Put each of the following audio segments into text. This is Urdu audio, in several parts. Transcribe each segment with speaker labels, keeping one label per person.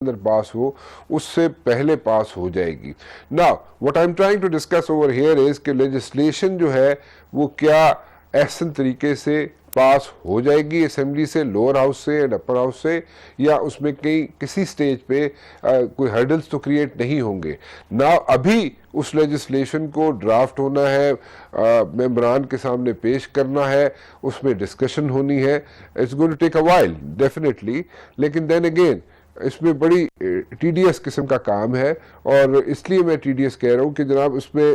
Speaker 1: اندر پاس ہو اس سے پہلے پاس ہو جائے گی. Now, what I'm trying to discuss over here is کہ لیجسلیشن جو ہے وہ کیا احسن طریقے سے پاس ہو جائے گی اسمبلی سے, لوور ہاؤس سے اینڈ اپر ہاؤس سے, یا اس میں کسی سٹیج پہ کوئی ہرڈلز تو کریٹ نہیں ہوں گے. ابھی اس لیجسلیشن کو ڈرافٹ ہونا ہے, ممبران کے سامنے پیش کرنا ہے, اس میں ڈسکشن ہونی ہے. It's going to take a while definitely, لیکن دین اگین اس میں بڑی ٹی ڈی ایس قسم کا کام ہے, اور اس لیے میں ٹی ڈی ایس کہہ رہا ہوں کہ جناب اس میں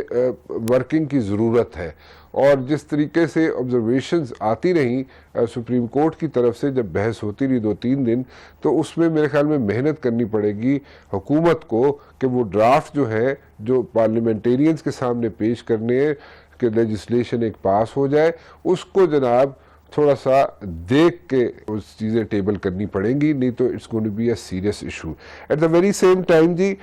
Speaker 1: ورکنگ کی ضرورت ہے. اور جس طریقے سے آبزرویشنز آتی رہیں سپریم کورٹ کی طرف سے جب بحث ہوتی رہی 2-3 دن, تو اس میں میرے خیال میں محنت کرنی پڑے گی حکومت کو کہ وہ ڈرافٹ جو ہے جو پارلیمنٹیرینز کے سامنے پیش کرنے ہیں کہ لیجسلیشن ایک پاس ہو جائے, اس کو جناب تھوڑا سا دیکھ کے اس چیزیں ٹیبل کرنی پڑیں گی, نہیں تو it's going to be a serious issue. At the very same time جی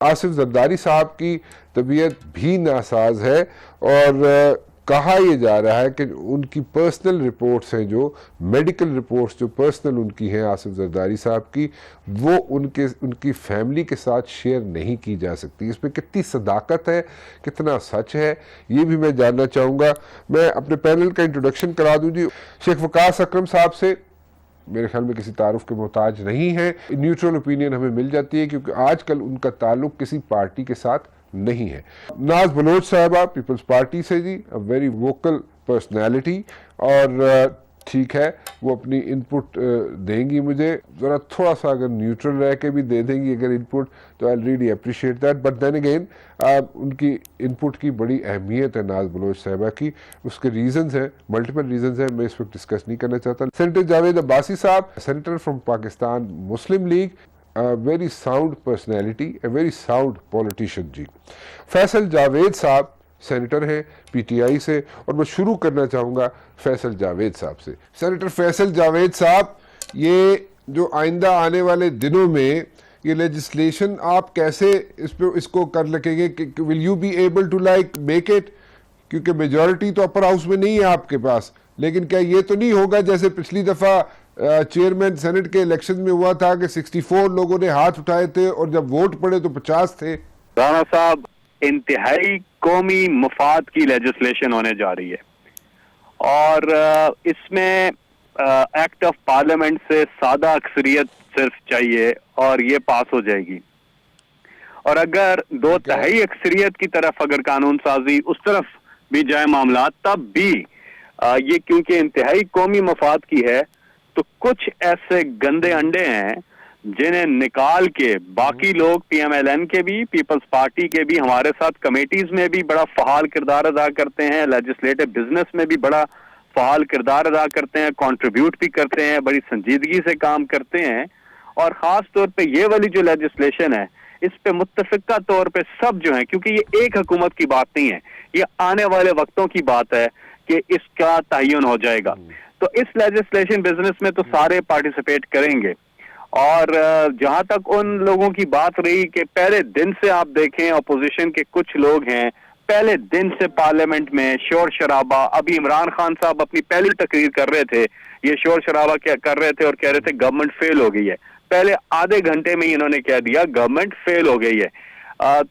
Speaker 1: آصف زرداری صاحب کی طبیعت بھی ناساز ہے, اور کہا یہ جا رہا ہے کہ ان کی پرسنل رپورٹس ہیں, جو میڈیکل رپورٹس جو پرسنل ان کی ہیں آصف زرداری صاحب کی, وہ ان کی فیملی کے ساتھ شیئر نہیں کی جا سکتی. اس میں کتنی صداقت ہے, کتنا سچ ہے, یہ بھی میں جاننا چاہوں گا. میں اپنے پینل کا انٹروڈکشن کرا دوں جی. شیخ وقاص اکرم صاحب سے میرے خیال میں کسی تعارف کے محتاج نہیں ہے, نیوٹرل اوپینین ہمیں مل جاتی ہے کیونکہ آج کل ان کا تعلق کسی پارٹی کے ساتھ نہیں ہے. ناز بلوچ صاحبہ پیپلز پارٹی سے جی, ویری ووکل پرسنالٹی, اور ٹھیک ہے وہ اپنی انپٹ دیں گی مجھے, ذرا تھوڑا سا اگر نیوٹرل رہ کے بھی دے دیں گی اگر انپٹ تو I really appreciate that. But then again ان کی انپٹ کی بڑی اہمیت ہے ناز بلوچ صاحبہ کی, اس کے ریزنز ہیں, ملٹیپل ریزنز ہیں, میں اس وقت ڈسکس نہیں کرنا چاہتا. Senator Javed Abbasi sahib, senator from Pakistan Muslim League, very sound personality, a very sound politician جی. فیصل جاوید صاحب سینیٹر ہیں پی ٹی آئی سے, اور میں شروع کرنا چاہوں گا فیصل جاوید صاحب سے. سینیٹر فیصل جاوید صاحب, یہ جو آئندہ آنے والے دنوں میں یہ لیجسلیشن آپ کیسے اس کو کر لگیں گے, will you be able to like make it, کیونکہ میجورٹی تو اپر ہاؤس میں نہیں ہے آپ کے پاس, لیکن کیا یہ تو نہیں ہوگا جیسے پچھلی دفعہ چیئرمین سینٹ کے الیکشن میں ہوا تھا کہ 64 لوگوں نے ہاتھ اٹھائے تھے اور جب ووٹ پڑے تو 50 تھے.
Speaker 2: رانا صاحب, انتہائی قومی مفاد کی لیجسلیشن ہونے جا رہی ہے, اور اس میں ایکٹ آف پارلیمنٹ سے سادہ اکثریت صرف چاہیے اور یہ پاس ہو جائے گی. اور اگر 2/3 اکثریت کی طرف اگر قانون سازی اس طرف بھی جائے معاملات, تب بھی یہ کیونکہ انتہائی قومی مفاد کی ہے, تو کچھ ایسے گندے انڈے ہیں جنہیں نکال کے باقی لوگ پی ایم ایل این کے بھی, پیپلز پارٹی کے بھی, ہمارے ساتھ کمیٹیز میں بھی بڑا فعال کردار ادا کرتے ہیں, لیجسلیٹو بزنس میں بھی بڑا فعال کردار ادا کرتے ہیں, کنٹریبیوٹ بھی کرتے ہیں, بڑی سنجیدگی سے کام کرتے ہیں. اور خاص طور پہ یہ والی جو لیجسلیشن ہے اس پہ متفقہ طور پہ سب جو ہیں, کیونکہ یہ ایک حکومت کی بات نہیں ہے, یہ آنے والے وقتوں کی بات ہے کہ اس کا تعین ہو جائے گا, تو اس لیجسلیشن بزنس میں تو سارے پارٹیسپیٹ کریں گے. اور جہاں تک ان لوگوں کی بات رہی کہ پہلے دن سے آپ دیکھیں اپوزیشن کے کچھ لوگ ہیں, پہلے دن سے پارلیمنٹ میں شور شرابہ, ابھی عمران خان صاحب اپنی پہلی تقریر کر رہے تھے, یہ شور شرابہ کیا کر رہے تھے اور کہہ رہے تھے گورنمنٹ فیل ہو گئی ہے. پہلے آدھے گھنٹے میں ہی انہوں نے کہہ دیا گورنمنٹ فیل ہو گئی ہے.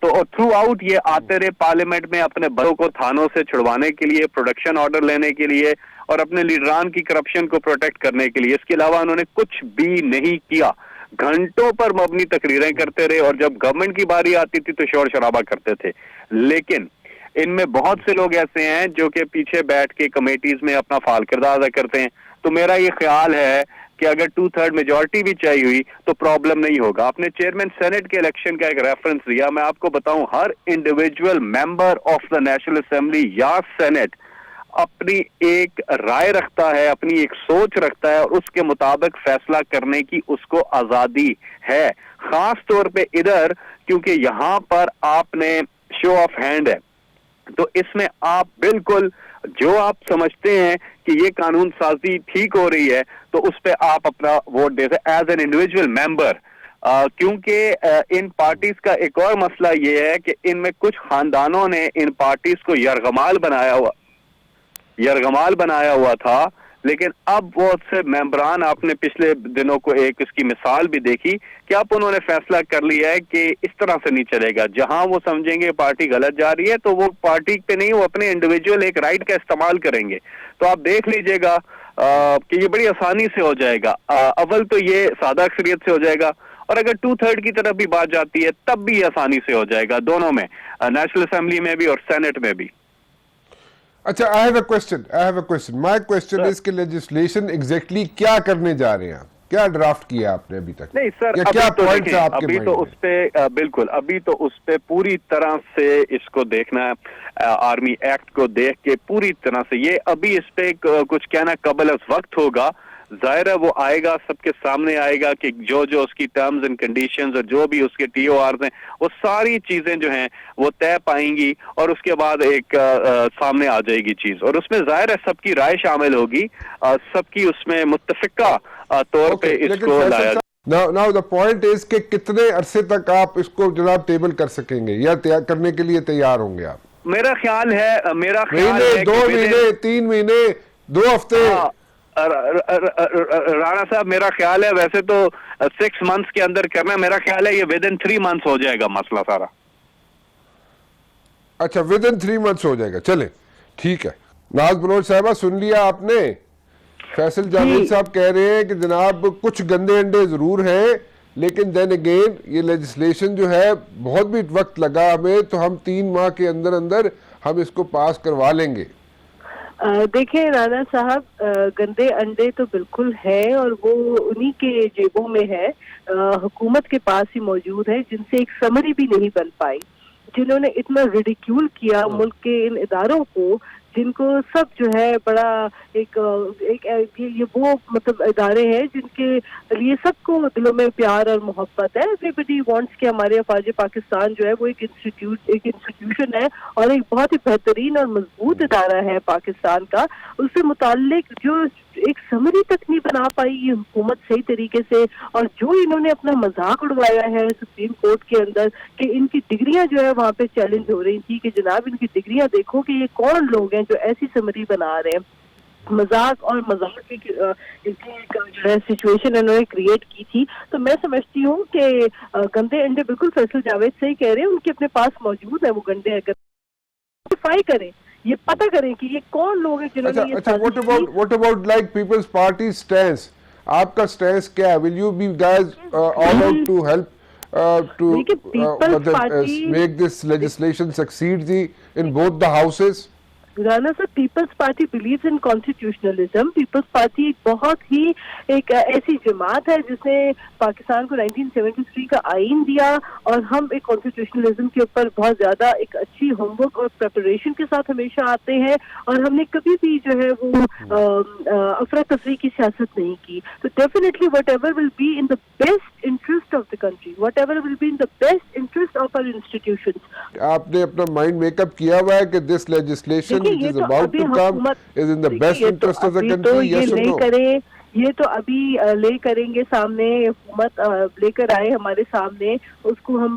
Speaker 2: تو تھرو آؤٹ یہ آتے رہے پارلیمنٹ میں اپنے بڑوں کو تھانوں سے چھڑوانے کے لیے, پروڈکشن آرڈر لینے کے لیے, اور اپنے لیڈران کی کرپشن کو پروٹیکٹ کرنے کے لیے. اس کے علاوہ انہوں نے کچھ بھی نہیں کیا, گھنٹوں پر مبنی تقریریں کرتے رہے, اور جب گورنمنٹ کی باری آتی تھی تو شور شرابہ کرتے تھے. لیکن ان میں بہت سے لوگ ایسے ہیں جو کہ پیچھے بیٹھ کے کمیٹیز میں اپنا فعال کردار ادا کرتے ہیں. تو میرا یہ خیال ہے کہ اگر 2/3 میجورٹی بھی چاہیے ہوئی تو پرابلم نہیں ہوگا. آپ نے چیئرمین سینٹ کے الیکشن کا ایک ریفرنس دیا, میں آپ کو بتاؤں ہر individual member of the national assembly یا سینٹ اپنی ایک رائے رکھتا ہے, اپنی ایک سوچ رکھتا ہے, اور اس کے مطابق فیصلہ کرنے کی اس کو آزادی ہے. خاص طور پہ ادھر کیونکہ یہاں پر آپ نے شو آف ہینڈ ہے, تو اس میں آپ بالکل جو آپ سمجھتے ہیں کہ یہ قانون سازی ٹھیک ہو رہی ہے تو اس پہ آپ اپنا ووٹ دے سکتے ایز این انڈیویجول ممبر. کیونکہ ان پارٹیز کا ایک اور مسئلہ یہ ہے کہ ان میں کچھ خاندانوں نے ان پارٹیز کو یرغمال بنایا ہوا تھا, لیکن اب بہت سے ممبران، آپ نے پچھلے دنوں کو ایک اس کی مثال بھی دیکھی کہ اب انہوں نے فیصلہ کر لیا ہے کہ اس طرح سے نہیں چلے گا. جہاں وہ سمجھیں گے پارٹی غلط جا رہی ہے تو وہ پارٹی پہ نہیں، وہ اپنے انڈیویجول ایک رائٹ کا استعمال کریں گے. تو آپ دیکھ لیجئے گا کہ یہ بڑی آسانی سے ہو جائے گا. اول تو یہ سادہ اکثریت سے ہو جائے گا، اور اگر 2/3 کی طرف بھی بات جاتی ہے تب بھی آسانی سے ہو جائے گا، دونوں میں، نیشنل اسمبلی میں بھی اور سینٹ میں بھی.
Speaker 1: اچھا I have a question. My question is کہ لیجسلیشن ایگزیکٹلی کیا کرنے جا رہے ہیں آپ؟ کیا ڈرافٹ کیا آپ نے ابھی تک؟
Speaker 2: نہیں سر،
Speaker 1: یا
Speaker 2: ابھی
Speaker 1: کیا
Speaker 2: تو
Speaker 1: پوائنٹس
Speaker 2: دیکھیں،
Speaker 1: آپ کے
Speaker 2: ابھی
Speaker 1: مائنڈ
Speaker 2: تو
Speaker 1: میں؟
Speaker 2: اس پہ بالکل، ابھی تو اس پہ پوری طرح سے اس کو دیکھنا ہے، آرمی ایکٹ کو دیکھ کے پوری طرح سے. یہ ابھی اس پہ کچھ کہنا قبل از وقت ہوگا. ظاہر ہے وہ آئے گا، سب کے سامنے آئے گا کہ جو اس کی ٹرمز اینڈ کنڈیشنز اور جو بھی اس کے ٹی او آرز ہیں، وہ ساری چیزیں جو ہیں وہ طے پائیں گی، اور اس کے بعد ایک سامنے آ جائے گی چیز، اور اس میں ظاہر ہے سب کی رائے شامل ہوگی، سب کی اس میں متفقہ طور پہ اس
Speaker 1: لیکن
Speaker 2: کو
Speaker 1: فیصل
Speaker 2: لایا.
Speaker 1: صاحب now the point is کہ کتنے عرصے تک آپ اس کو جناب ٹیبل کر سکیں گے یا کرنے کے لیے تیار ہوں گے آپ؟
Speaker 2: میرا خیال ہے
Speaker 1: مہینے، 2 مہینے، 3 مہینے، 2 ہفتے؟
Speaker 2: رانا صاحب میرا خیال ہے ویسے تو 6 months کے اندر کرنا ہے. میرا خیال ہے یہ within 3 months ہو جائے گا مسئلہ سارا.
Speaker 1: اچھا within 3 months ہو جائے گا. چلیں ٹھیک ہے. ناز بلوچ صاحبہ سن لیا آپ نے؟ فیصل جاوید صاحب کہہ رہے ہیں کہ جناب کچھ گندے انڈے ضرور ہیں، لیکن دین اگین یہ لیجسلیشن جو ہے بہت بھی وقت لگا ہمیں، تو ہم 3 ماہ کے اندر اندر ہم اس کو پاس کروا لیں گے.
Speaker 3: دیکھیں رانا صاحب، گندے انڈے تو بالکل ہے، اور وہ انہی کے جیبوں میں ہے، حکومت کے پاس ہی موجود ہے، جن سے ایک سمری بھی نہیں بن پائی، جنہوں نے اتنا ریڈیکیول کیا ملک کے ان اداروں کو، جن کو سب جو ہے بڑا ایک یہ وہ مطلب ادارے ہیں جن کے لیے سب کو دلوں میں پیار اور محبت ہے. ایوری بڈی وانٹس کہ ہمارے افواج پاکستان جو ہے وہ ایک انسٹیٹیوشن ہے، اور ایک بہت ہی بہترین اور مضبوط ادارہ ہے پاکستان کا. اس سے متعلق جو ایک سمری تک نہیں بنا پائی یہ حکومت صحیح طریقے سے، اور جو انہوں نے اپنا مذاق اڑوایا ہے سپریم کورٹ کے اندر کہ ان کی ڈگریاں جو ہے وہاں پہ چیلنج ہو رہی تھی کہ جناب ان کی ڈگریاں دیکھو کہ یہ کون لوگ ہیں جو ایسی سمری بنا رہے ہیں. مذاق کی جو ہے سچویشن انہوں نے کریٹ کی تھی. تو میں سمجھتی ہوں کہ گندے انڈے بالکل فیصل جاوید صحیح کہہ رہے ہیں، ان کے اپنے پاس موجود ہے وہ گندے، اگر کریں یہ پتہ کریں کہ یہ کون لوگ ہیں جنہوں نے یہ سازش کی.
Speaker 1: what about like People's Party stance؟ آپ کا سٹینس کیا ہے؟ will you be guys all out to help to make this legislation succeed in both the houses؟
Speaker 3: Rana صاحب، peoples party believes in constitutionalism. Peoples party بہت ہی ایک ایسی جماعت ہے جس نے پاکستان کو 1973 کا آئین دیا، اور ہم ایک کانسٹیٹیوشنلزم کے اوپر بہت زیادہ ایک اچھی ہوم ورک اور پریپریشن کے ساتھ ہمیشہ آتے ہیں، اور ہم نے کبھی بھی جو ہے وہ افراتفری کی سیاست نہیں کی. تو definitely whatever will be in the best interest of the country, whatever will be in the best interest of our institutions.
Speaker 1: آپ نے اپنا مائنڈ میک اپ کیا ہوا ہے کہ this legislation which is about to come is in the best interest of the country, yes or no؟
Speaker 3: یہ تو ابھی لے کریں گے سامنے، حکومت لے کر آئے ہمارے سامنے، اس کو ہم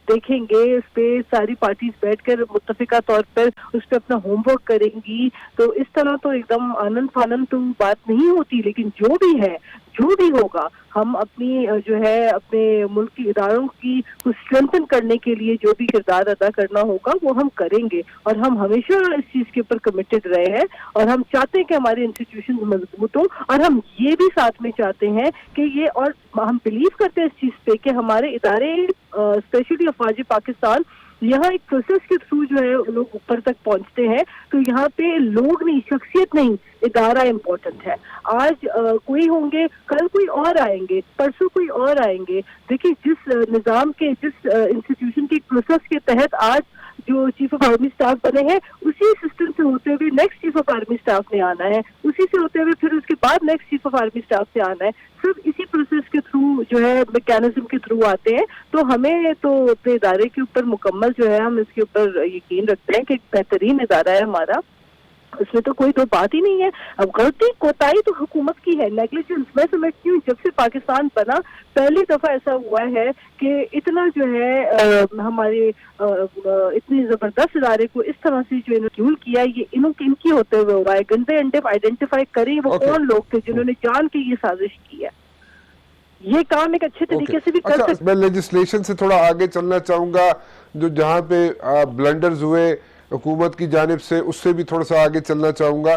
Speaker 3: دیکھیں گے، اس پہ ساری پارٹیز بیٹھ کر متفقہ طور پر اس پہ اپنا ہوم ورک کریں گی. تو اس طرح تو ایک دم آنند فانند تو بات نہیں ہوتی، لیکن جو بھی ہے جو بھی ہوگا ہم اپنی جو ہے اپنے ملک کی اداروں کی کو اسٹرینتھن کرنے کے لیے جو بھی کردار ادا کرنا ہوگا وہ ہم کریں گے، اور ہم ہمیشہ اس چیز کے اوپر کمیٹڈ رہے ہیں، اور ہم چاہتے ہیں کہ ہمارے انسٹیٹیوشنز مضبوط ہوں، اور ہم یہ بھی ساتھ میں چاہتے ہیں کہ یہ، اور ہم بلیو کرتے ہیں اس چیز پہ کہ ہمارے ادارے اسپیشلی افواج پاکستان یہاں ایک پروسیس کے تھرو جو ہے لوگ اوپر تک پہنچتے ہیں. تو یہاں پہ لوگ نہیں، شخصیت نہیں، ادارہ امپورٹنٹ ہے. آج کوئی ہوں گے، کل کوئی اور آئیں گے، پرسوں کوئی اور آئیں گے. دیکھیں جس نظام کے، جس انسٹیٹیوشن کے پروسیس کے تحت آج جو چیف آف آرمی اسٹاف بنے ہیں، اسی سسٹم سے ہوتے ہوئے next chief of army staff نے آنا ہے، اسی سے ہوتے ہوئے پھر اس کے بعد next chief of army staff سے آنا ہے. سب اسی پروسیس کے تھرو جو ہے میکینزم کے تھرو آتے ہیں. تو ہمیں تو اپنے ادارے کے اوپر مکمل جو ہے ہم اس کے اوپر یقین رکھتے ہیں کہ ایک بہترین ادارہ ہے ہمارا، اس میں تو کوئی دو بات ہی نہیں ہے. اب غلطی کوتاہی تو حکومت کی ہے, نیگلیجنس. میں سمجھتی ہوں جب سے پاکستان بنا پہلی دفعہ ایسا ہوا ہے کہ اتنا جو ہے ہمارے اتنے زبردست ادارے کو اس طرح سے جو انہوں کیا, یہ ان کی ہوتے ہوئے ہو رہا ہے. گندے انڈے آئیڈینٹیفائی کریں وہ کون لوگ تھے جنہوں نے جان کے یہ سازش کی ہے. یہ کام ایک اچھے طریقے سے بھی کر سکتے.
Speaker 1: میں لیجسلیشن سے تھوڑا آگے چلنا چاہوں گا, جو جہاں پہ بلنڈرز ہوئے حکومت کی جانب سے, اس سے بھی تھوڑا سا آگے چلنا چاہوں گا.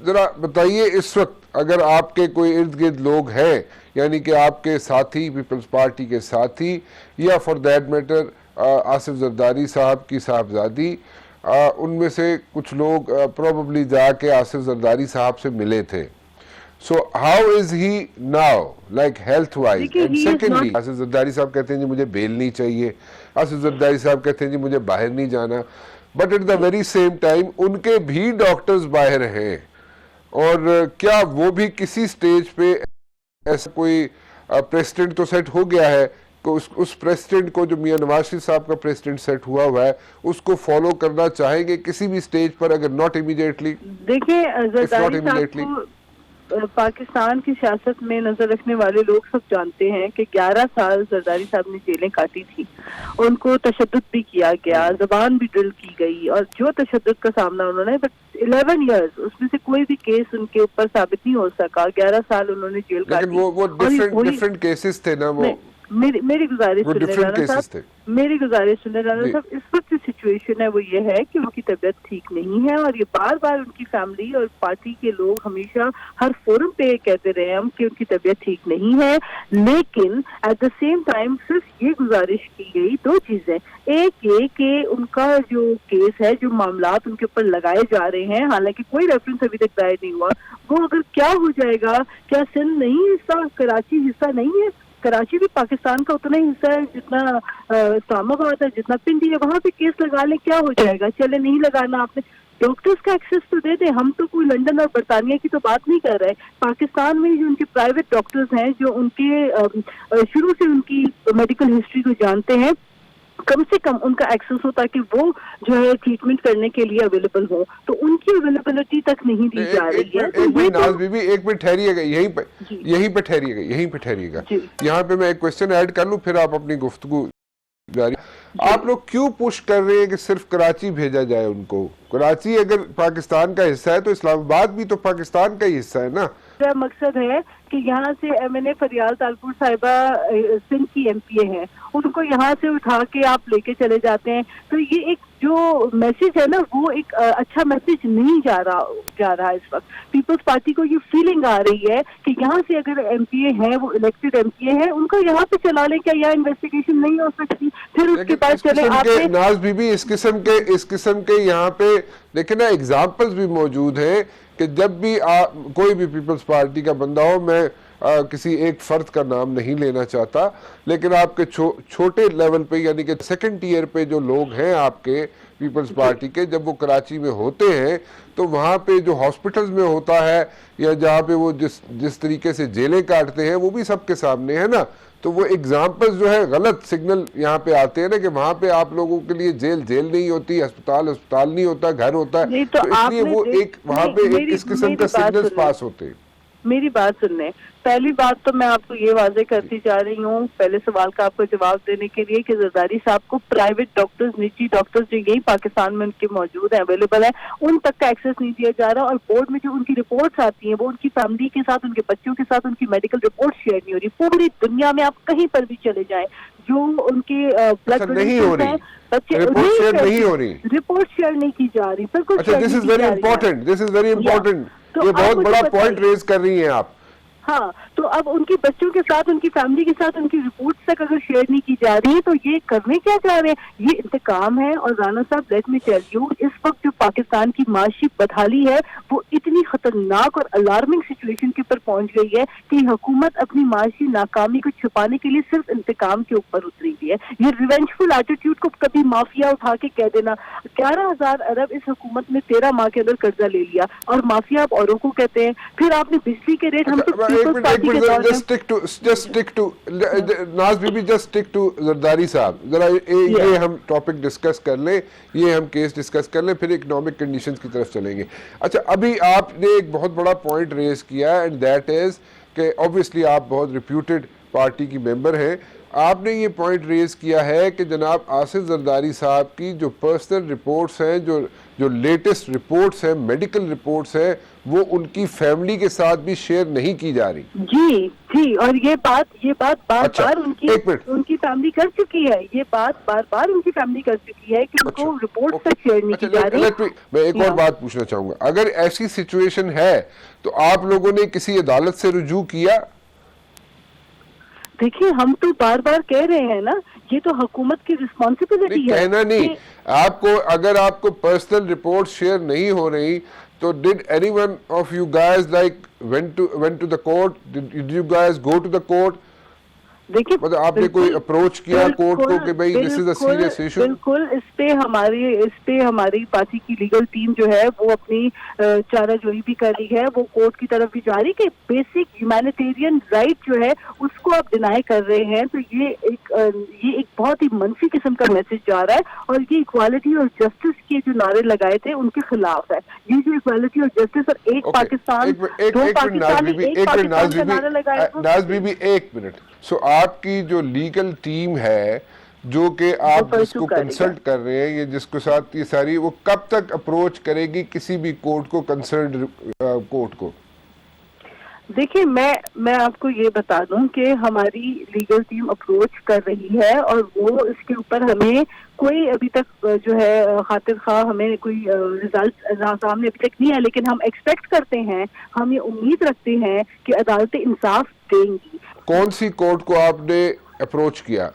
Speaker 1: ذرا بتائیے اس وقت اگر آپ کے کوئی ارد گرد لوگ ہیں, یعنی کہ آپ کے ساتھی پیپلز پارٹی کے ساتھی, یا for that matter Asif Zardari sahib کی صاحبزادی, ان میں سے کچھ لوگ پروبیبلی جا کے آصف زرداری صاحب سے ملے تھے. So how is he now, like health wise? And secondly, Asif Zardari صاحب کہتے ہیں جی مجھے بیل نہیں چاہیے, آصف زرداری صاحب کہتے ہیں جی مجھے باہر نہیں جانا, but at the very same time ان کے بھی ڈاکٹرز باہر ہیں, اور کیا وہ بھی کسی سٹیج پہ ایسا کوئی پریسیڈنٹ تو سیٹ ہو گیا ہے کہ اس پریسیڈنٹ کو, جو میاں نواز شریف صاحب کا پریسیڈنٹ سیٹ ہوا ہے, اس کو فالو کرنا چاہیں گے کسی بھی سٹیج پر, اگر ناٹ امیڈیٹلی؟
Speaker 3: دیکھیں زرداری صاحب کو پاکستان کی سیاست میں نظر رکھنے والے لوگ سب جانتے ہیں کہ 11 سال زرداری صاحب نے جیلیں کاٹی تھی, ان کو تشدد بھی کیا گیا, زبان بھی ڈرل کی گئی, اور جو تشدد کا سامنا انہوں نے, بٹ 11 ایئرز اس میں سے کوئی بھی کیس ان کے اوپر ثابت نہیں ہو سکا. 11 سال انہوں نے جیل کاٹی.
Speaker 1: لیکن وہ ڈیفرنٹ کیسز تھے نا, وہ
Speaker 3: میری گزارش سننے رانا صاحب, میری گزارش سننے رانا صاحب, اس وقت جو سچویشن ہے وہ یہ ہے کہ ان کی طبیعت ٹھیک نہیں ہے, اور یہ بار بار ان کی فیملی اور پارٹی کے لوگ ہمیشہ ہر فورم پہ کہتے رہے ہم کہ ان کی طبیعت ٹھیک نہیں ہے. لیکن ایٹ دا سیم ٹائم صرف یہ گزارش کی گئی دو چیزیں. ایک یہ کہ ان کا جو کیس ہے, جو معاملات ان کے اوپر لگائے جا رہے ہیں, حالانکہ کوئی ریفرنس ابھی تک دائر نہیں ہوا, وہ اگر کیا ہو جائے گا, کیا سندھ نہیں حصہ, کراچی حصہ نہیں ہے؟ کراچی بھی پاکستان کا اتنا ہی حصہ ہے جتنا اسلام آباد ہے, جتنا پنڈی ہے. وہاں پہ کیس لگا لیں, کیا ہو جائے گا؟ چلے نہیں لگانا آپ نے, ڈاکٹرز کا ایکسیس تو دے دیں. ہم تو کوئی لندن اور برطانیہ کی تو بات نہیں کر رہے. پاکستان میں جو ان کے پرائیویٹ ڈاکٹرز ہیں, جو ان کے شروع سے ان کی میڈیکل ہسٹری کو جانتے ہیں, کم سے کم ان کا ایکسس ہو تاکہ وہ جو ہے ٹریٹمنٹ کرنے کے لیے اویلیبل ہو, تو ان کی اویلیبلٹی تک نہیں دی جا رہی ہے.
Speaker 1: ایک منٹ ٹھہریے گا, یہیں پہ ٹھہریے گا. یہاں پہ میں ایک کوشچن ایڈ کر لوں, پھر آپ اپنی گفتگو جاری. آپ لوگ کیوں پش کر رہے ہیں کہ صرف کراچی بھیجا جائے ان کو؟ کراچی اگر پاکستان کا حصہ ہے تو اسلام آباد بھی تو پاکستان کا ہی حصہ ہے نا.
Speaker 3: میرا مقصد ہے کہ یہاں سے MNA فریال تالپور صاحبہ سندھ کی MPA ہیں, ان کو یہاں سے اٹھا کے آپ لے کے چلے جاتے ہیں, تو یہ ایک جو میسج ہے نا, وہ ایک اچھا میسج نہیں جا رہا اس وقت. پیپلز پارٹی کو یہ فیلنگ آ رہی ہے کہ یہاں سے اگر MPA ہیں, وہ الیکٹڈ MPA ہیں, ان کو یہاں پہ چلا لیں, کیا یہاں انویسٹیگیشن نہیں ہو سکتی؟ پھر اس کے بعد چلے آپ
Speaker 1: ناز بی بی, اس قسم کے یہاں پہ دیکھیں نا ایگزامپلز بھی موجود ہیں کہ جب بھی کوئی بھی پیپلز پارٹی کا بندہ ہو, میں کسی ایک فرد کا نام نہیں لینا چاہتا, لیکن آپ کے چھوٹے لیول پہ, یعنی کہ سیکنڈ ٹیئر پہ جو لوگ ہیں آپ کے پیپلز پارٹی کے, جب وہ کراچی میں ہوتے ہیں تو وہاں پہ جو ہاسپٹلز میں ہوتا ہے, یا جہاں پہ وہ جس طریقے سے جیلیں کاٹتے ہیں, وہ بھی سب کے سامنے ہے نا. تو وہ ایگزامپلز جو ہے غلط سگنل یہاں پہ آتے ہیں نا, کہ وہاں پہ آپ لوگوں کے لیے جیل نہیں ہوتی, ہسپتال نہیں ہوتا, گھر ہوتا ہے, تو اس لیے وہ ایک وہاں پہ ایک اس قسم کا سگنلز پاس ہوتے ہیں.
Speaker 3: میری بات سننے, پہلی بات تو میں آپ کو یہ واضح کرتی جا رہی ہوں پہلے سوال کا آپ کو جواب دینے کے لیے, کہ زرداری صاحب کو پرائیویٹ ڈاکٹرز, نجی ڈاکٹرز جو یہی پاکستان میں ان کے موجود ہیں, اویلیبل ہیں, ان تک کا ایکسیس نہیں دیا جا رہا. اور بورڈ میں جو ان کی رپورٹس آتی ہیں, وہ ان کی فیملی کے ساتھ, ان کے بچوں کے ساتھ ان کی میڈیکل رپورٹ شیئر نہیں ہو رہی. پوری دنیا میں آپ کہیں پر بھی چلے جائیں, جو ان کے بلڈ ڈونیشنز ہیں, بچے رپورٹ شیئر نہیں کی جا رہی. بالکل,
Speaker 1: دس از ویری امپورٹنٹ, یہ بہت بڑا پوائنٹ ریز کر رہی ہیں آپ.
Speaker 3: ہاں, تو اب ان کے بچوں کے ساتھ, ان کی فیملی کے ساتھ ان کی رپورٹس تک اگر شیئر نہیں کی جا رہی ہے, تو یہ کرنے کیا چاہ رہے ہیں؟ یہ انتقام ہے. اور رانا صاحب لیٹ می ٹیل یو, اس وقت جو پاکستان کی معاشی بدحالی ہے وہ اتنی اتنی خطرناک اور الارمنگ سچویشن کے اوپر پہنچ گئی ہے کہ حکومت اپنی معاشی ناکامی کو چھپانے کے لیے صرف انتقام کے اوپر اتری ہوئی ہے. یہ ریونجفل ایٹیٹیوڈ کو کبھی مافیا اٹھا کے کہہ دینا 11,000 ارب اس حکومت نے 13 ماہ کے اندر قرضہ لے لیا اور مافیا آپ اوروں کو کہتے ہیں. پھر آپ نے بجلی کے ریٹ ہم تو پیپلز پارٹی کے دور میں
Speaker 1: ناز بی بی just stick to Zardari sahib ذرا یہ ہم ٹاپک ڈسکس کر لیں, یہ ہم کیس ڈسکس کر لیں, پھر اکنامک کنڈیشنز کی طرف چلیں گے. اچھا ابھی آپ نے ایک بہت بڑا پوائنٹ ریز کیا اینڈ دیٹ از کہ اوبویسلی آپ بہت ریپیوٹیڈ پارٹی کی ممبر ہیں. آپ نے یہ پوائنٹ ریز کیا ہے کہ جناب آصف زرداری صاحب کی جو پرسنل رپورٹس ہیں, جو لیٹسٹ رپورٹس ہیں, میڈیکل رپورٹس ہیں, وہ ان کی فیملی کے ساتھ بھی شیئر نہیں کی جا رہی.
Speaker 3: جی اور یہ بات بار بار ان کی فیملی کر چکی ہے. یہ بات بار بار ان کی فیملی کر چکی ہے کہ ان کو رپورٹ تک شیئر نہیں کی جا رہی.
Speaker 1: میں ایک اور بات پوچھنا چاہوں گا, اگر ایسی سچویشن ہے تو آپ لوگوں نے کسی عدالت سے رجوع کیا؟
Speaker 3: دیکھیے ہم تو بار بار کہہ رہے ہیں نا, یہ تو حکومت کی رسپانسبلٹی ہے.
Speaker 1: کہنا نہیں, آپ کو اگر آپ کو پرسنل رپورٹ شیئر نہیں ہو رہی تو did any one of you guys like went to the court? Did you guys go to the court? مطلب آپ نے کوئی اپروچ کیا کورٹ کو کہ بھئی this is a serious issue؟
Speaker 3: بالکل اس پہ ہماری پارٹی کی لیگل ٹیم جو ہے وہ اپنی چارہ جوئی بھی کر رہی ہے, وہ کورٹ کی طرف بھی جا رہی کہ بیسک ہیومینیٹیرین رائٹ جو ہے اس کو آپ ڈینائی کر رہے ہیں. تو یہ ایک بہت ہی منفی قسم کا میسج جا رہا ہے اور یہ اکوالٹی اور جسٹس کے جو نعرے لگائے تھے ان کے خلاف ہے. یہ جو اکوالٹی اور جسٹس اور ایک پاکستان دو پاکستان کا نعرہ لگائے.
Speaker 1: ناز بی بی ایک منٹ, سو آپ کی جو لیگل ٹیم ہے جو کہ آپ جس کو کنسلٹ کر رہے ہیں, یہ جس کو ساتھ یہ ساری, وہ کب تک اپروچ کرے گی کسی بھی کورٹ کو, کنسرنڈ کورٹ کو؟
Speaker 3: دیکھیے میں آپ کو یہ بتا دوں کہ ہماری لیگل ٹیم اپروچ کر رہی ہے اور وہ اس کے اوپر ہمیں کوئی ابھی تک جو ہے خاطر خواہ ہمیں کوئی ریزلٹ سامنے ابھی تک نہیں ہے, لیکن ہم ایکسپیکٹ کرتے ہیں, ہم یہ امید رکھتے ہیں کہ عدالتیں انصاف دیں گی.
Speaker 1: کون سی کورٹ کو آپ نے اپروچ کیا؟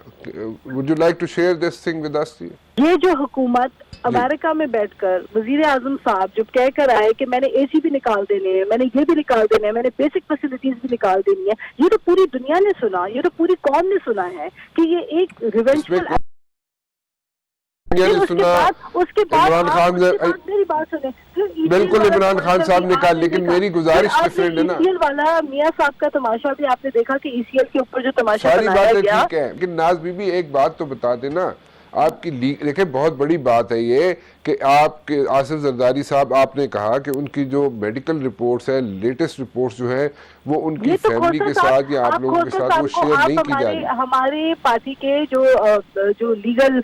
Speaker 1: would you like to share this thing with us?
Speaker 3: یہ جو حکومت امریکہ میں بیٹھ کر وزیر اعظم صاحب جب کہہ کر آئے کہ میں نے اے سی بھی نکال دینے ہیں, میں نے یہ بھی نکال دینے ہیں, میں نے بیسک فیسلٹیز بھی نکال دینی ہے, یہ تو پوری دنیا نے سنا, یہ تو پوری قوم نے سنا ہے کہ یہ ایک ریونجفل اس کے بعد میری بات سنیں.
Speaker 1: بالکل عمران خان صاحب نے کہا, لیکن میری گزارش ڈیفرنٹ ہے نا.
Speaker 3: ای سی ایل والا میاں صاحب کا تماشا بھی آپ نے دیکھا کہ ای سی ایل کے اوپر جو تماشا بنایا گیا.
Speaker 1: ٹھیک ہے, لیکن ناز بی بی ایک بات تو بتا دینا, آپ کی دیکھیں بہت بڑی بات ہے یہ کہ آپ کے آصف زرداری صاحب, آپ نے کہا کہ ان کی جو میڈیکل رپورٹس ہیں, لیٹسٹ رپورٹس جو ہیں, وہ ان کی فیملی کے ساتھ یا آپ لوگوں کے ساتھ وہ شیئر نہیں کی جا رہی.
Speaker 3: ہمارے پارٹی کے جو لیگل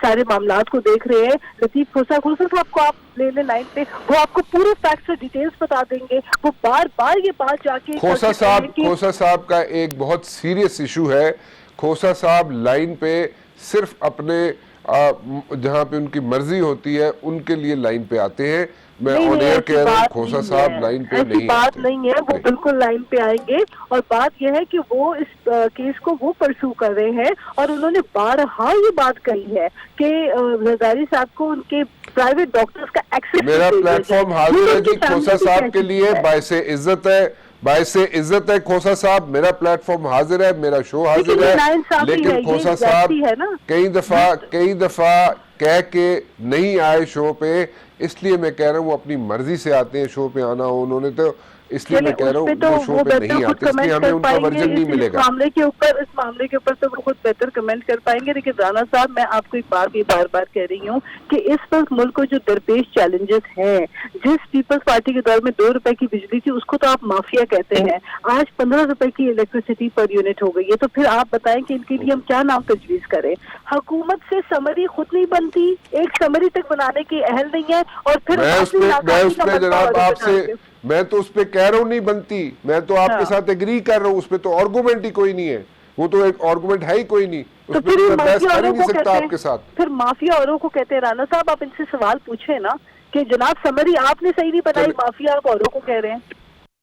Speaker 3: سارے معاملات کو دیکھ رہے ہیں, لطیف کھوسا صاحب کو آپ لے لیں لائن پہ, وہ آپ کو پورے فیکٹس اور ڈیٹیلز بتا دیں گے. وہ بار بار یہ بات جا کے
Speaker 1: کھوسا صاحب کا ایک بہت سیریس ایشو ہے. کھوسا صاحب لائن پہ صرف اپنے جہاں پہ ان کی مرضی ہوتی ہے ان کے لیے لائن پہ آتے ہیں. میں آن ایئر کہہ رہا ہوں, کھوسا صاحب لائن پہ نہیں
Speaker 3: بات نہیں ہے, وہ بالکل لائن پہ آئیں گے. اور بات یہ ہے کہ وہ اس کیس کو وہ پرسو کر رہے ہیں اور انہوں نے بارہا یہ بات کہی ہے کہ زرداری صاحب کو ان کے پرائیویٹ ڈاکٹرز کا ایکسس.
Speaker 1: میرا پلیٹ فارم حاضر ہے جی کھوسا صاحب کے لیے, باعث عزت ہے, باعث عزت ہے کھوسا صاحب, میرا پلیٹ فارم حاضر ہے, میرا شو حاضر ہے. لیکن کھوسا صاحب کئی دفعہ کہہ کے نہیں آئے شو پہ, اس لیے میں کہہ رہا ہوں وہ اپنی مرضی سے آتے ہیں شو پہ آنا ہو انہوں نے, تو اس لیے میں کہہ رہا ہوں وہ شو پہ نہیں آتے, اس لیے ہمیں ان کا ورژن نہیں ملے گا.
Speaker 3: اس معاملے کے اوپر تو وہ خود بہتر کمنٹ کر پائیں گے. لیکن رانا صاحب میں آپ کو ایک بات یہ بار بار کہہ رہی ہوں کہ اس وقت ملک کو جو درپیش چیلنجز ہیں, جس پیپلز پارٹی کے دور میں 2 روپے کی بجلی تھی اس کو تو آپ مافیا کہتے ہیں, آج 15 روپے کی الیکٹریسٹی پر یونٹ ہو گئی ہے. تو پھر آپ بتائیں کہ ان کے لیے ہم کیا نام تجویز کریں. حکومت سے سمری خود نہیں بنتی, ایک سمری تک بنانے کی اہل نہیں ہے, اور پھر
Speaker 1: میں تو اس پہ کہہ رہا ہوں نہیں بنتی, میں تو آپ کے ساتھ ایگری کر رہا ہوں, اس پہ تو آرگومنٹ ہی کوئی نہیں ہے, وہ تو ایک آرگومنٹ ہے ہی کوئی نہیں, اس پہ میں بحث کر ہی نہیں سکتا آپ کے ساتھ.
Speaker 3: پھر مافیا اوروں کو کہتے ہیں. رانا صاحب آپ ان سے سوال پوچھیں نا کہ جناب سمری آپ نے صحیح نہیں بنائی, مافیا آپ اوروں کو کہہ رہے ہیں.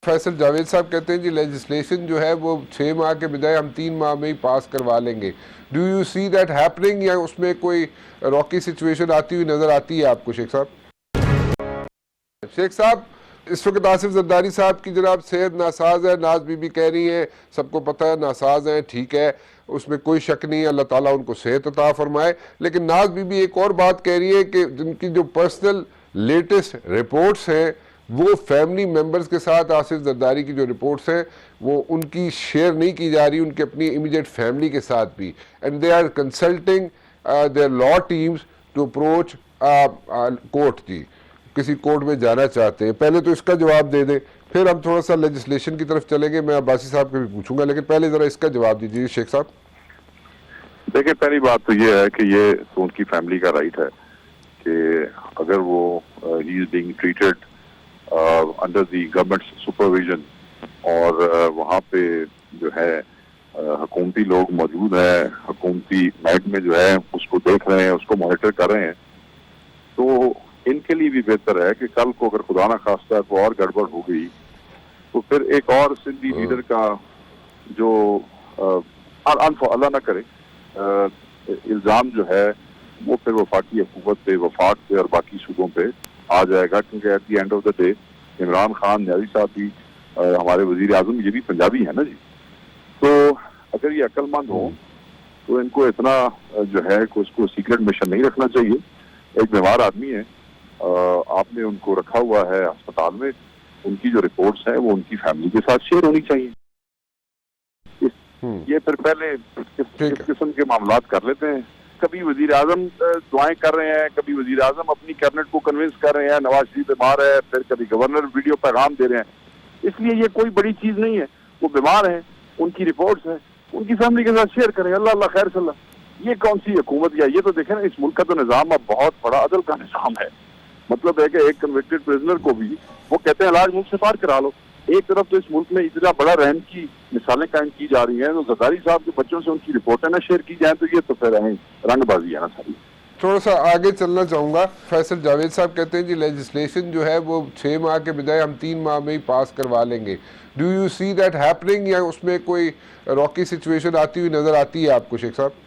Speaker 1: فیصل جاوید صاحب کہتے ہیں جی لیجسلیشن جو ہے وہ 6 ماہ کے بجائے ہم 3 ماہ میں ہی پاس کروا لیں گے. Do you see that happening, یا اس میں کوئی راکی سچویشن آتی ہوئی نظر آتی ہے آپ کو شیخ صاحب؟ شیخ صاحب اس وقت آصف زرداری صاحب کی جناب صحت ناساز ہے، ناز بی بی کہہ رہی ہیں، سب کو پتہ ہے ناساز ہیں، ٹھیک ہے، اس میں کوئی شک نہیں ہے، اللہ تعالیٰ ان کو صحت عطا فرمائے. لیکن ناز بی بی ایک اور بات کہہ رہی ہے کہ جن کی جو پرسنل لیٹسٹ رپورٹس ہیں وہ فیملی ممبرز کے ساتھ، آصف زرداری کی جو رپورٹس ہیں وہ ان کی شیئر نہیں کی جا رہی، ان کے اپنی امیڈیٹ فیملی کے ساتھ بھی. And they are consulting their law teams to approach court. جی کسی کورٹ میں جانا چاہتے ہیں. پہلے تو اس کا جواب دے دیں، پھر ہم تھوڑا سا لیجسلیشن کی طرف چلیں گے. میں عباسی صاحب کو بھی پوچھوں گا، لیکن پہلے ذرا اس کا جواب دیجیے شیخ صاحب.
Speaker 4: دیکھیں پہلی بات تو یہ ہے کہ یہ تو ان کی فیملی کا رائٹ ہے کہ اگر وہ ہی is being treated under the government supervision اور وہاں پہ جو ہے حکومتی لوگ موجود ہیں، حکومتی محکمے جو ہے اس کو دیکھ رہے ہیں، اس کو مانیٹر کر رہے ہیں، تو ان کے لیے بھی بہتر ہے کہ کل کو اگر خدا نہ خواستہ کوئی اور گڑبڑ ہو گئی تو پھر ایک اور سندھی لیڈر کا جو اللہ نہ کرے الزام جو ہے وہ پھر وفاقی حکومت پہ، وفاق پہ اور باقی صوبوں پہ آ جائے گا. کیونکہ at the end of the day Imran Khan Niazi sahib بھی ہمارے وزیر اعظم یہ بھی پنجابی ہیں نا جی. تو اگر یہ عقل مند ہوں تو ان کو اتنا جو ہے اس کو سیکرٹ مشن نہیں رکھنا چاہیے. ایک بیمار آدمی ہے، آپ نے ان کو رکھا ہوا ہے ہسپتال میں، ان کی جو رپورٹس ہیں وہ ان کی فیملی کے ساتھ شیئر ہونی چاہیے. یہ پھر پہلے اس قسم کے معاملات کر لیتے ہیں. کبھی وزیر اعظم دعائیں کر رہے ہیں، کبھی وزیر اعظم اپنی کیبنٹ کو کنونس کر رہے ہیں نواز شریف بیمار ہے، پھر کبھی گورنر ویڈیو پیغام دے رہے ہیں. اس لیے یہ کوئی بڑی چیز نہیں ہے. وہ بیمار ہیں، ان کی رپورٹس ہیں، ان کی فیملی کے ساتھ شیئر کریں. اللہ خیر صلی اللہ. یہ کون سی حکومت یا یہ تو دیکھیں نا، اس ملک کا تو نظام اب بہت بڑا عدل کا نظام ہے. مطلب ہے کہ ایک کنوکٹڈ پرزنر کو بھی وہ کہتے ہیں علاج ملک سے باہر کرا لو. ایک طرف تو اس ملک میں اتنا بڑا رحم کی مثالیں قائم کی جا رہی ہیں، تو زرداری صاحب کے بچوں سے ان کی رپورٹیں نہ شیئر کی جائیں تو یہ تو پھر رنگ بازی ہے نا ساری.
Speaker 1: تھوڑا سا آگے چلنا چاہوں گا. فیصل جاوید صاحب کہتے ہیں جی لیجسلیشن جو ہے وہ 6 ماہ کے بجائے ہم 3 ماہ میں ہی پاس کروا لیں گے. Do you see that happening, یا اس میں کوئی راکی سچویشن آتی ہوئی نظر آتی ہے آپ کو شیخ صاحب؟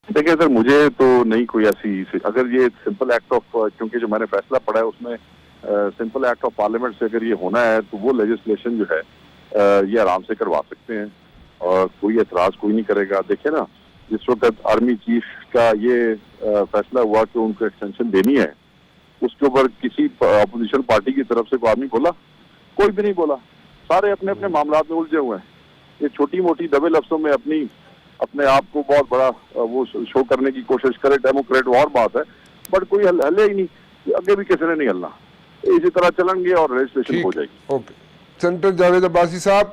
Speaker 4: دیکھیں سر، مجھے تو نہیں کوئی ایسی، اگر یہ سمپل ایکٹ آف، کیونکہ جو میں نے فیصلہ پڑھا ہے اس میں سمپل ایکٹ آف پارلیمنٹ سے اگر یہ ہونا ہے تو وہ لیجسلیشن جو ہے یہ آرام سے کروا سکتے ہیں اور کوئی اعتراض کوئی نہیں کرے گا. دیکھیں نا، جس وقت آرمی چیف کا یہ فیصلہ ہوا کہ ان کو ایکسٹینشن دینی ہے، اس کے اوپر کسی اپوزیشن پارٹی کی طرف سے کوئی آدمی بولا؟ کوئی بھی نہیں بولا. سارے اپنے اپنے معاملات میں الجھے ہوئے ہیں. یہ چھوٹی موٹی دبے لفظوں میں اپنے آپ کو بہت بڑا وہ شو کرنے کی کوشش کرے ڈیموکریٹ، وہ اور بات ہے، بٹ کوئی حل ہے ہی نہیں. آگے بھی کسی نے نہیں ہلنا. اسی طرح چلیں گے اور رجسٹریشن ہو جائے گی.
Speaker 1: اوکے. سینیٹر جاوید عباسی صاحب،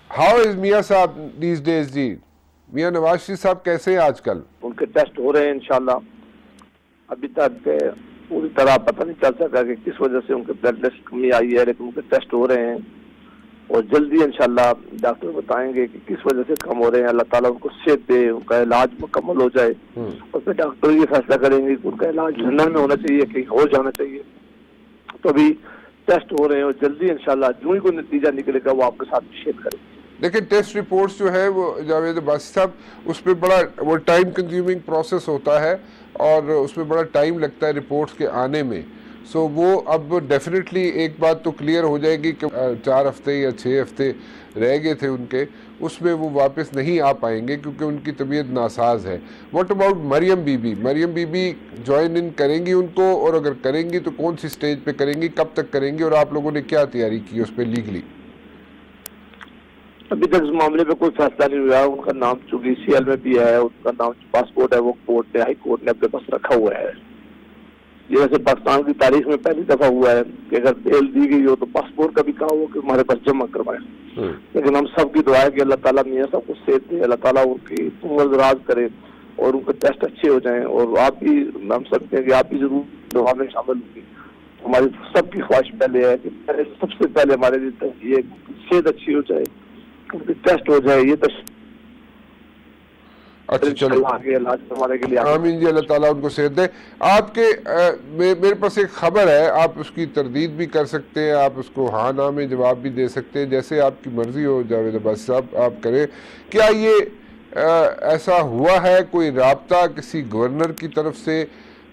Speaker 1: ہاؤ از میاں صاحب دیز ڈیز؟ جی میاں نواز شریف صاحب کیسے ہیں آج کل؟
Speaker 5: ان کے ٹیسٹ ہو رہے ہیں انشاءاللہ. ابھی تک پوری طرح پتہ نہیں چل سکا کہ کس وجہ سے ان کے بلڈ ٹیسٹ کمی آئی ہے، لیکن ان کے ٹیسٹ ہو رہے ہیں اور جلدی انشاءاللہ ڈاکٹر بتائیں گے کہ کس وجہ سے کم ہو رہے ہیں. اللہ تعالیٰ ان کو صحت دے، ان کا علاج مکمل ہو جائے اور پھر ڈاکٹر یہ فیصلہ کریں گے کہ ان کا علاج لندن میں ہونا چاہیے کہیں اور جانا چاہیے. تو ابھی ٹیسٹ ہو رہے ہیں اور جلدی انشاءاللہ جو ہی کوئی نتیجہ نکلے گا وہ آپ کے ساتھ شیئر کریں گے.
Speaker 1: لیکن ٹیسٹ رپورٹس جو ہے وہ جاوید عباسی صاحب، اس پہ بڑا وہ ٹائم کنزیومنگ پروسیس ہوتا ہے اور اس میں بڑا ٹائم لگتا ہے رپورٹس کے آنے میں. سو وہ اب ڈیفینیٹلی ایک بات تو کلیئر ہو جائے گی کہ 4 ہفتے یا 6 ہفتے رہ گئے تھے ان کے، اس میں وہ واپس نہیں آ پائیں گے کیونکہ ان کی طبیعت ناساز ہے. واٹ اباؤٹ مریم بی بی؟ مریم بی بی جوائن ان کریں گی ان کو، اور اگر کریں گی تو کون سی سٹیج پہ کریں گی، کب تک کریں گی، اور آپ لوگوں نے کیا تیاری کی اس پہ لیگلی؟
Speaker 5: ابھی تک اس معاملے پہ کوئی فیصلہ نہیں ہوا. ان کا نام چونکہ CL میں بھی ہے، ان کا نام پاسپورٹ ہے وہ کورٹ نے، ہائی کورٹ نے اپنے پاس رکھا ہوا ہے. یہ ویسے پاکستان کی تاریخ میں پہلی دفعہ ہوا ہے کہ اگر بیل دی گئی ہو تو پاسپورٹ کا بھی کہا ہو کہ ہمارے پاس جمع کروائیں. لیکن ہم سب کی دعا ہے کہ اللہ تعالیٰ میاں صاحب کو صحت دے، اللہ تعالیٰ ان کی عمر دراز کرے اور ان کے ٹیسٹ اچھے ہو جائیں. اور آپ بھی، ہم سمجھتے ہیں کہ آپ بھی ضرور دعا میں شامل ہوں گی. ہماری سب کی خواہش پہلے ہے کہ سب سے پہلے ہمارے لیے یہ صحت اچھی ہو جائے، ان کے ٹیسٹ ہو جائے. یہ
Speaker 1: اچھا چلے، آمین جی، اللہ تعالیٰ ان کو صحت دے. آپ کے میرے پاس ایک خبر ہے، آپ اس کی تردید بھی کر سکتے ہیں، آپ اس کو ہاں نہ میں جواب بھی دے سکتے ہیں، جیسے آپ کی مرضی ہو جاوید عباسی صاحب آپ کریں. کیا یہ ایسا ہوا ہے کوئی رابطہ کسی گورنر کی طرف سے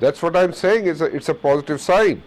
Speaker 1: That's what I'm saying. It's a positive sign.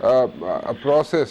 Speaker 1: a process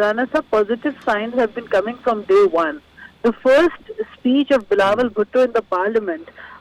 Speaker 3: Rana sir, positive signs have been coming from day one. The first speech of Bilawal Bhutto in the parliament,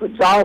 Speaker 5: 50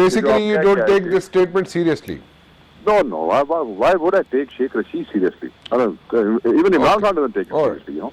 Speaker 1: basically you don't take this statement seriously?
Speaker 4: No. Why would I take Sheikh Rashid seriously? I mean, even Imran Khan doesn't take it
Speaker 1: Alright.
Speaker 4: seriously, you know.